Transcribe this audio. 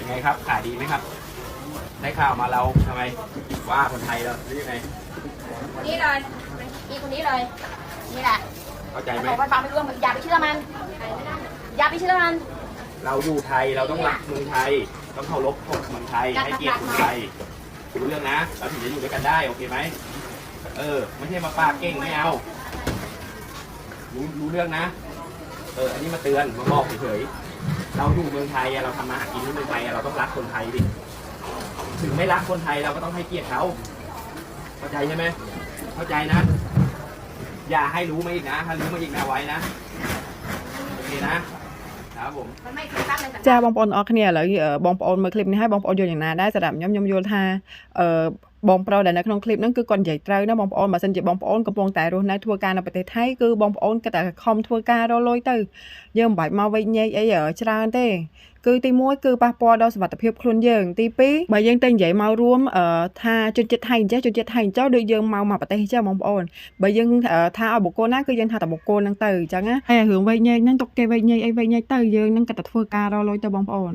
เป็นไงครับขายดีไหมครับได้ข่าวมาเราทำไมว่าคนไทยเราหรือยังไงคนนี้เลยอีคนนี้เลยนี่แหละเข้าใจไหมบอกว่าฟังไม่รู้อย่าไปเชื่อมันอย่าไปเชื่อมันเราอยู่ไทยเราต้องรักเมืองไทยต้องเคารพกฎเมืองไทยให้เกียรติคนไทยรู้เรื่องนะเราถึงจะอยู่ด้วยกันได้โอเคไหมไม่ใช่มาปากเก่งไม่เอารู้เรื่องนะอันนี้มาเตือนมาบอกเฉยๆเราอยู่เมืองไทยเราทำมาหากินที่เมืองไทยเราต้องรักคนไทยดิถึงไม่รักคนไทยเราก็ต้องให้เกียรติเขาเข้าใจใช่ไหมเข้าใจนะอย่าให้รู้มาอีกนะถ้ารู้มาอีกนะไว้นะโอเคนะครับผมจ้าบองปอนออกเนี่ยแล้วบองปอนมาคลิปนี้ให้บองปอนโยนอย่างน่าได้สำหรับย่อมโยนท่าบองปอนแต่ในក្នុងคลิปนั้นគឺគាត់និយាយត្រូវណាបងប្អូនបើសិនជាបងប្អូនកំពុងតែរស់នៅធ្វើការនៅប្រទេសថៃគឺបងប្អូនក៏តែខំធ្វើការរកលុយទៅយើងមិនបាច់មកវិញញែកអីច្រើនទេគឺទី1គឺប៉ះពាល់ដល់សុខភាពខ្លួនយើងទី2បើយើងទៅនិយាយមករួមថាជនជាតិថៃអញ្ចេះជនជាតិថៃអញ្ចោះដូចយើងមកប្រទេសអញ្ចឹងបងប្អូនបើយើងថាឲ្យបុគ្គលណាគឺយើងថាតែបុគ្គលហ្នឹងទៅអញ្ចឹងណាហើយរឿងវិញញែកហ្នឹងទុកគេវិញញែកអីវិញញែកទៅយើងនឹងក៏តែធ្វើការរកលុយទៅបងប្អូន